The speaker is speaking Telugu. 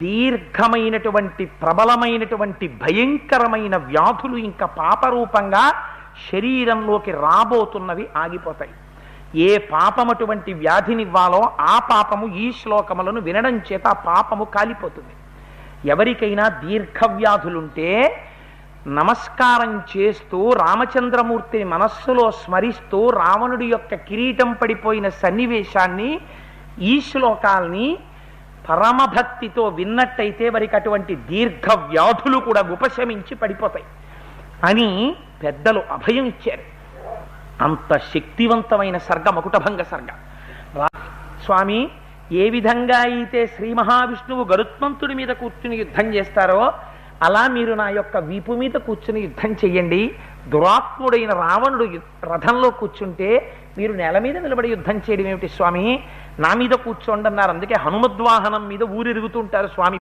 దీర్ఘమైనటువంటి ప్రబలమైనటువంటి భయంకరమైన వ్యాధులు ఇంకా పాపరూపంగా శరీరంలోకి రాబోతున్నవి ఆగిపోతాయి. ఏ పాపమటువంటి వ్యాధినివ్వాలో ఆ పాపము ఈ శ్లోకములను వినడం చేత ఆ పాపము కాలిపోతుంది. ఎవరికైనా దీర్ఘవ్యాధులుంటే నమస్కారం చేస్తూ రామచంద్రమూర్తిని మనస్సులో స్మరిస్తూ రావణుడి యొక్క కిరీటం పడిపోయిన సన్నివేశాన్ని ఈ శ్లోకాల్ని పరమభక్తితో విన్నట్టయితే వారికి అటువంటి దీర్ఘ వ్యాధులు కూడా ఉపశమించి పడిపోతాయి అని పెద్దలు అభయం ఇచ్చారు. అంత శక్తివంతమైన సర్గ మకుటభంగ సర్గ. స్వామి, ఏ విధంగా అయితే శ్రీ మహావిష్ణువు గరుత్మంతుడి మీద కూర్చుని యుద్ధం చేస్తారో అలా మీరు నా యొక్క వీపు మీద కూర్చుని యుద్ధం చెయ్యండి. దురాత్ముడైన రావణుడు రథంలో కూర్చుంటే మీరు నేల మీద నిలబడి యుద్ధం చేయడం ఏమిటి స్వామి? నా మీద కూర్చోండి అన్నారు. అందుకే హనుమద్వాహనం మీద ఊరిరుగుతుంటారు స్వామి.